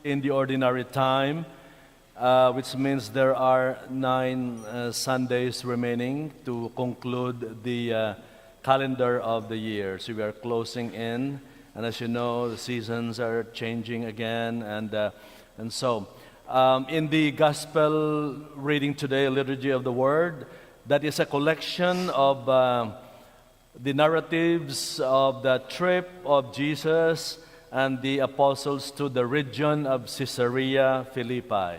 in the ordinary time, which means there are 9 Sundays remaining to conclude the calendar of the year. So we are closing in, and as you know, the seasons are changing again, and so in the Gospel reading today, Liturgy of the Word, that is a collection of the narratives of the trip of Jesus and the apostles to the region of Caesarea Philippi.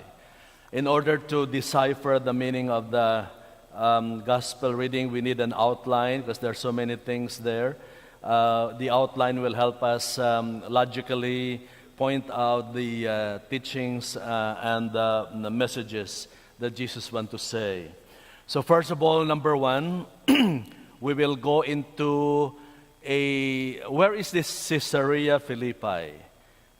In order to decipher the meaning of the Gospel reading, we need an outline because there are so many things there. The outline will help us logically point out the teachings and the messages that Jesus wants to say. So first of all, number 1, we will go into where is this Caesarea Philippi?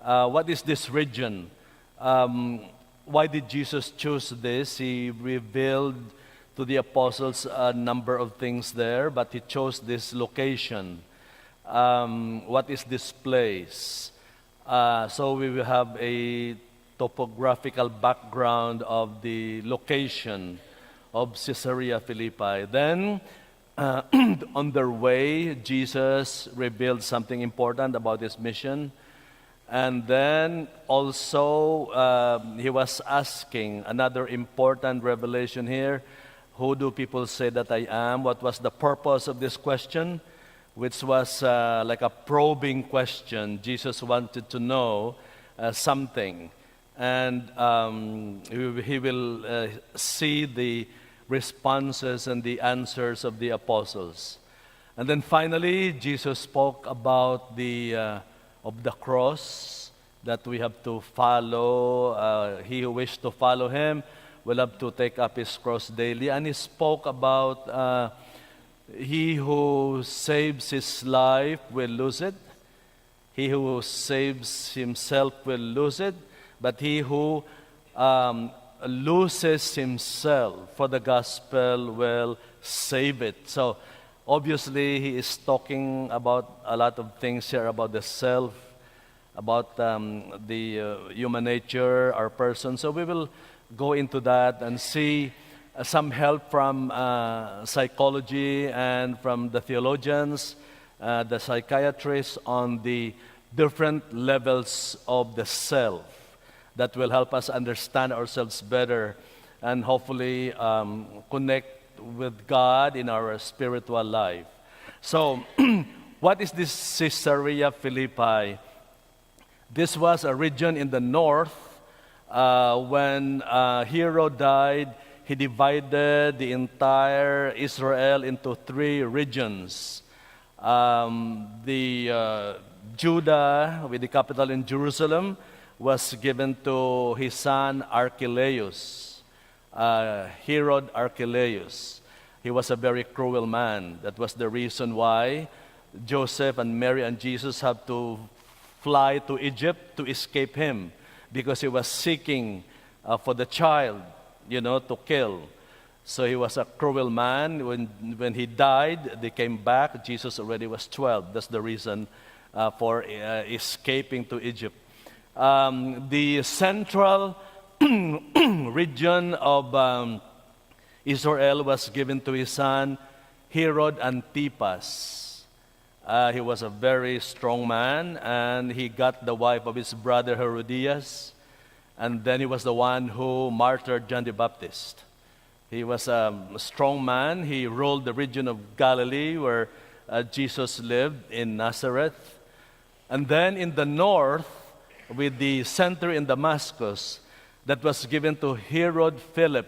What is this region? Why did Jesus choose this? He revealed to the apostles a number of things there, but he chose this location. What is this place? So we will have a topographical background of the location of Caesarea Philippi. Then, on their way, Jesus revealed something important about his mission. And then also, he was asking another important revelation here. Who do people say that I am? What was the purpose of this question? Which was like a probing question. Jesus wanted to know something. And he will see the responses and the answers of the apostles. And then finally, Jesus spoke about of the cross that we have to follow. He who wishes to follow him will have to take up his cross daily. And he spoke about he who saves his life will lose it. He who saves himself will lose it. But he who loses himself for the gospel will save it. So obviously he is talking about a lot of things here about the self, about the human nature, our person. So we will go into that and see some help from psychology and from the theologians, the psychiatrists on the different levels of the self that will help us understand ourselves better and hopefully connect with God in our spiritual life. So, what is this Caesarea Philippi? This was a region in the north. When Herod died, he divided the entire Israel into 3 regions. Judah, with the capital in Jerusalem, was given to his son Archelaus, Herod Archelaus. He was a very cruel man. That was the reason why Joseph and Mary and Jesus had to fly to Egypt to escape him, because he was seeking for the child, to kill. So he was a cruel man. When he died, they came back. Jesus already was 12. That's the reason for escaping to Egypt. The central region of Israel was given to his son Herod Antipas. He was a very strong man, and he got the wife of his brother Herodias, and then he was the one who martyred John the Baptist. He was a strong man. He ruled the region of Galilee where Jesus lived in Nazareth. And then in the north, with the center in Damascus, that was given to Herod Philip.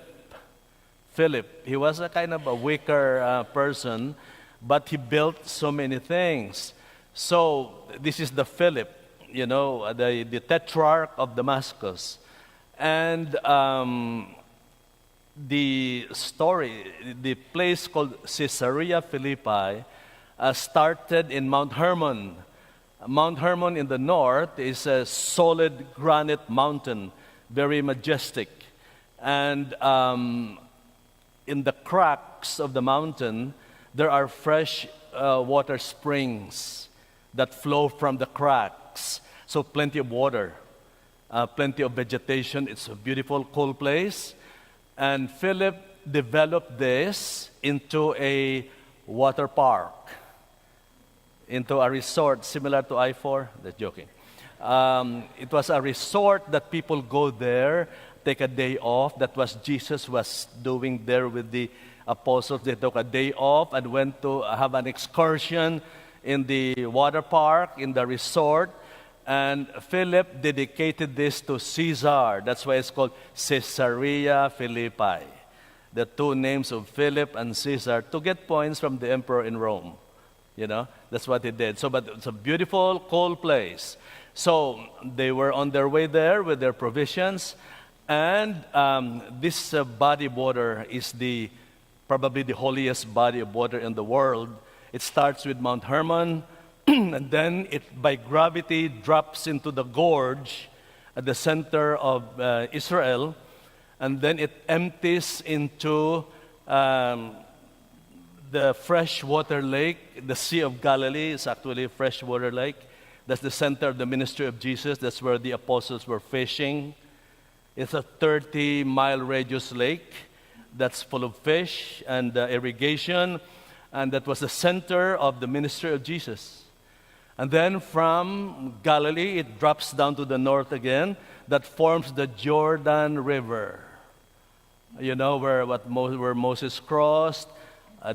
He was a kind of a weaker person, but he built so many things. So this is the Philip, the tetrarch of Damascus. And the place called Caesarea Philippi started in Mount Hermon. Mount Hermon in the north is a solid granite mountain, very majestic. And in the cracks of the mountain, there are fresh water springs that flow from the cracks. So plenty of water. plenty of vegetation. It's a beautiful, cool place. And Philip developed this into a water park, into a resort similar to I-4. That's joking. It was a resort that people go there, take a day off. That was Jesus was doing there with the apostles. They took a day off and went to have an excursion in the water park, in the resort. And Philip dedicated this to Caesar. That's why it's called Caesarea Philippi. The two names of Philip and Caesar to get points from the emperor in Rome. You know, that's what he did. But it's a beautiful, cold place. So they were on their way there with their provisions. And this body of water is probably the holiest body of water in the world. It starts with Mount Hermon, and then it, by gravity, drops into the gorge at the center of Israel, and then it empties into the freshwater lake. The Sea of Galilee is actually a freshwater lake. That's the center of the ministry of Jesus. That's where the apostles were fishing. It's a 30-mile radius lake that's full of fish and irrigation, and that was the center of the ministry of Jesus. And then from Galilee, it drops down to the north again. That forms the Jordan River. You know, where Moses crossed,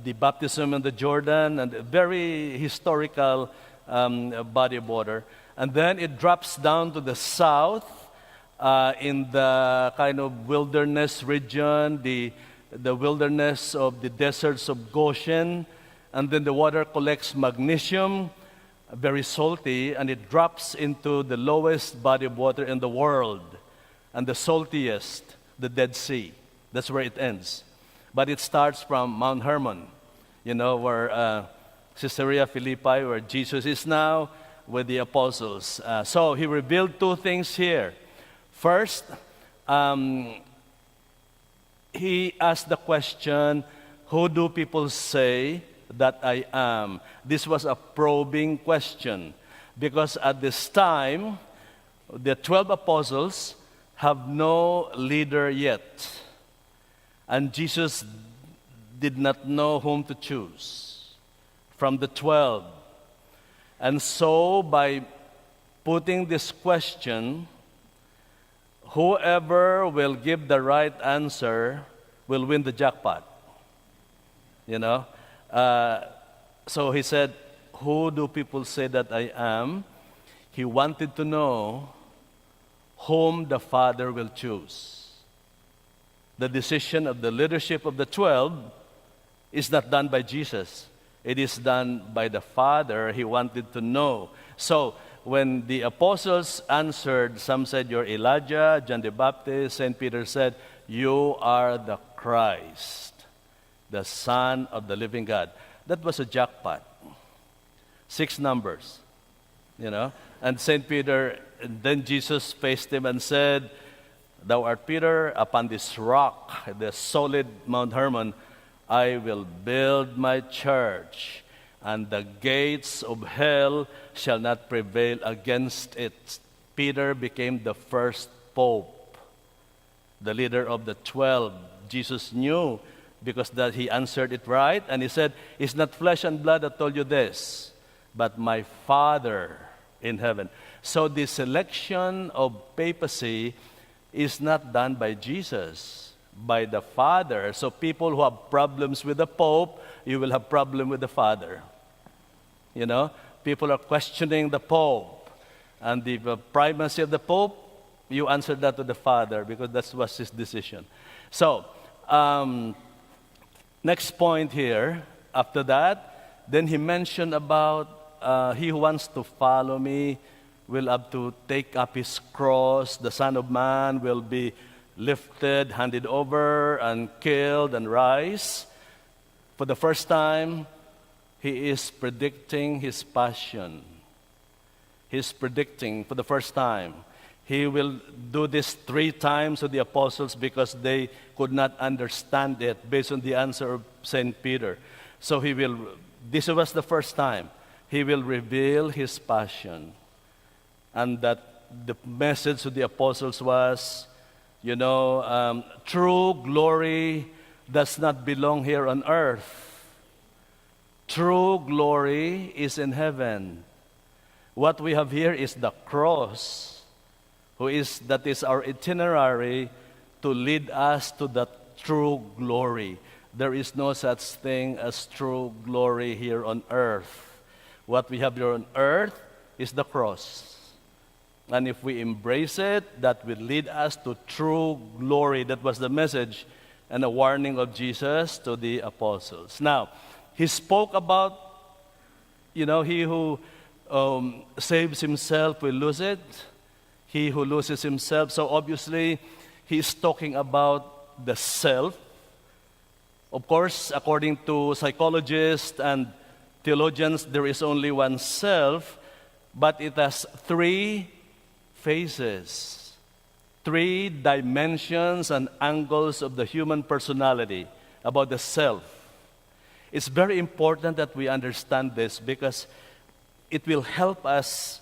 the baptism in the Jordan, and a very historical body of water. And then it drops down to the south in the kind of wilderness region, the wilderness of the deserts of Goshen. And then the water collects magnesium, very salty, and it drops into the lowest body of water in the world, and the saltiest, the Dead Sea. That's where it ends. But it starts from Mount Hermon, you know, where Caesarea Philippi, where Jesus is now with the apostles. So he revealed two things here. First, he asked the question, who do people say that I am? This was a probing question, because at this time, the 12 apostles have no leader yet. And Jesus did not know whom to choose from the 12. And so by putting this question, whoever will give the right answer will win the jackpot. You know? So he said, who do people say that I am? He wanted to know whom the Father will choose. The decision of the leadership of the 12 is not done by Jesus. It is done by the Father. He wanted to know. So when the apostles answered, some said, you're Elijah, John the Baptist. St. Peter said, you are the Christ, the Son of the living God. That was a jackpot. 6 numbers, you know. And St. Peter, and then Jesus faced him and said, thou art Peter, upon this rock, the solid Mount Hermon, I will build my church, and the gates of hell shall not prevail against it. Peter became the first pope, the leader of the 12. Jesus knew, because that he answered it right, and he said, it's not flesh and blood that told you this, but my Father in heaven. So the selection of papacy is not done by Jesus, by the Father. So people who have problems with the Pope, you will have problem with the Father. You know, people are questioning the Pope and the primacy of the Pope. You answer that to the Father, because that was his decision. So, next point here, after that, then he mentioned about he who wants to follow me will have to take up his cross. The Son of Man will be lifted, handed over, and killed, and rise. For the first time, he is predicting his passion. He's predicting for the first time. He will do this 3 times to the apostles because they could not understand it based on the answer of St. Peter. So this was the first time. He will reveal his passion. And that the message to the apostles was, true glory does not belong here on earth. True glory is in heaven. What we have here is the cross, that is our itinerary to lead us to that true glory. There is no such thing as true glory here on earth. What we have here on earth is the cross. And if we embrace it, that will lead us to true glory. That was the message and a warning of Jesus to the apostles. Now, he spoke about, he who saves himself will lose it. He who loses himself. So obviously, he's talking about the self. Of course, according to psychologists and theologians, there is only one self, but it has three phases, three dimensions and angles of the human personality about the self. It's very important that we understand this because it will help us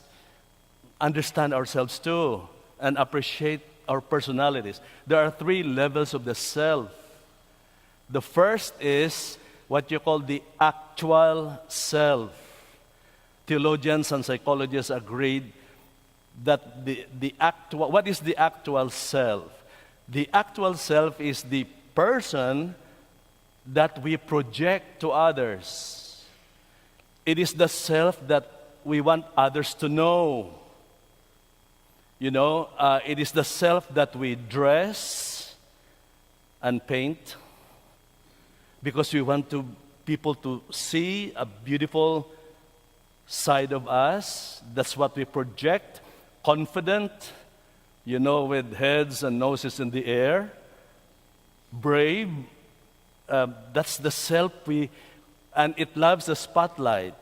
understand ourselves too and appreciate our personalities. There are three levels of the self. The first is what you call the actual self. Theologians and psychologists agreed that what is the actual self? The actual self is the person that we project to others. It is the self that we want others to know. It is the self that we dress and paint because we want people to see a beautiful side of us. That's what we project. Confident, with heads and noses in the air. Brave, that's the self and it loves the spotlight.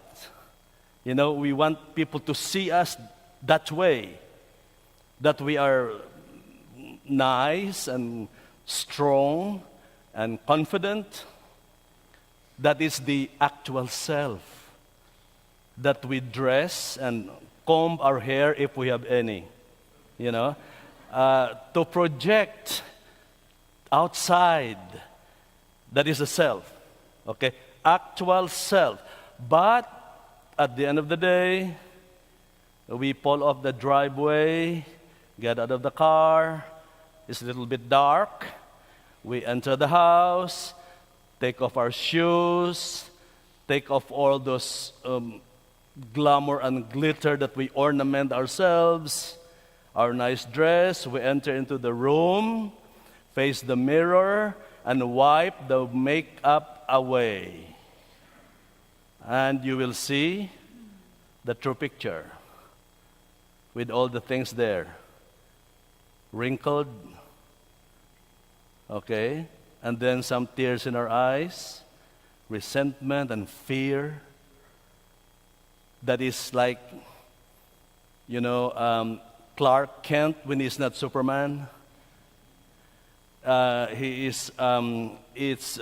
We want people to see us that way, that we are nice and strong and confident. That is the actual self, that we dress and comb our hair if we have any, to project outside. That is a self, okay? Actual self. But at the end of the day, we pull off the driveway, get out of the car, it's a little bit dark, we enter the house, take off our shoes, take off all those glamour and glitter that we ornament ourselves, our nice dress, we enter into the room, face the mirror, and wipe the makeup away. And you will see the true picture with all the things there. Wrinkled, okay? And then some tears in our eyes, resentment and fear. That is like, Clark Kent when he's not Superman. He is, it's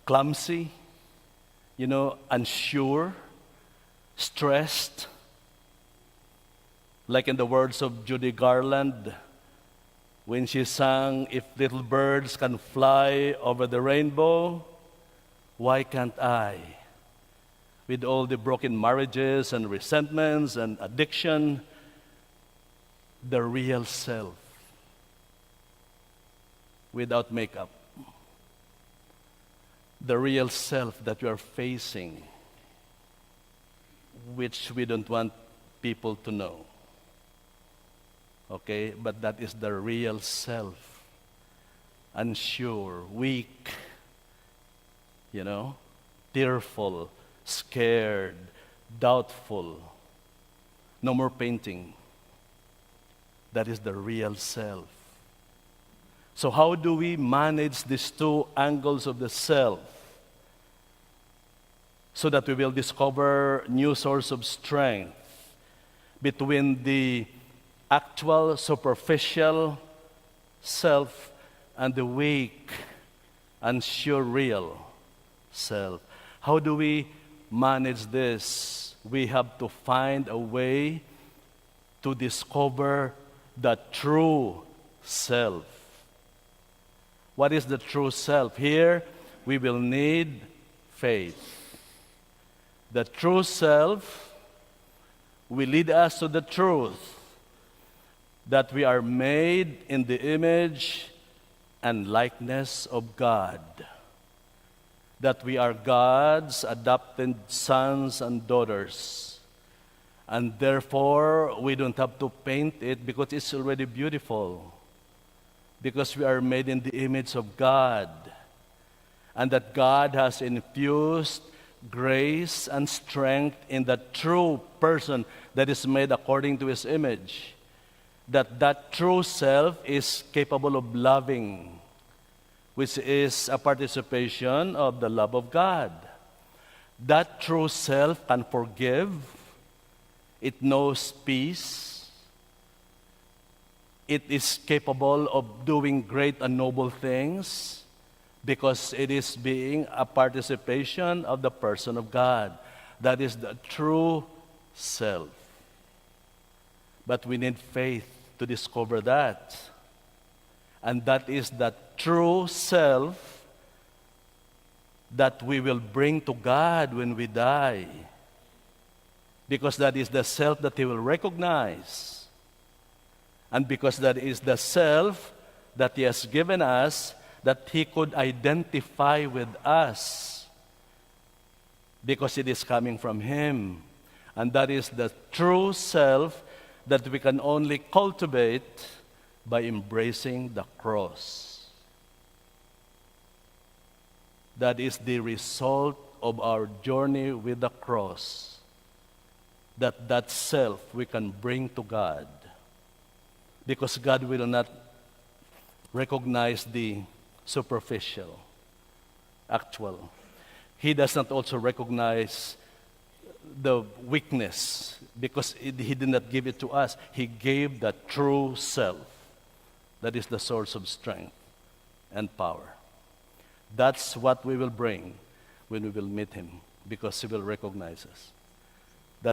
clumsy, unsure, stressed. Like in the words of Judy Garland, when she sang, "If little birds can fly over the rainbow, why can't I?" With all the broken marriages and resentments and addiction, the real self without makeup. The real self that you are facing, which we don't want people to know. Okay? But that is the real self. Unsure, weak, tearful, scared, doubtful. No more painting. That is the real self. So how do we manage these two angles of the self so that we will discover new source of strength between the actual superficial self and the weak, unsure, real self? How do we manage this? We have to find a way to discover the true self. What is the true self? Here, we will need faith. The true self will lead us to the truth that we are made in the image and likeness of God, that we are God's adopted sons and daughters, and therefore we don't have to paint it because it's already beautiful, because we are made in the image of God, and that God has infused grace and strength in the true person that is made according to His image, that true self is capable of loving, which is a participation of the love of God. That true self can forgive, it knows peace, it is capable of doing great and noble things because it is being a participation of the person of God. That is the true self. But we need faith to discover that. And that is the true self that we will bring to God when we die. Because that is the self that He will recognize. And because that is the self that He has given us, that He could identify with us. Because it is coming from Him. And that is the true self that we can only cultivate by embracing the cross. That is the result of our journey with the cross. That self we can bring to God. Because God will not recognize the superficial, actual. He does not also recognize the weakness, because He did not give it to us. He gave the true self. That is the source of strength and power. That's what we will bring when we will meet Him, because He will recognize us.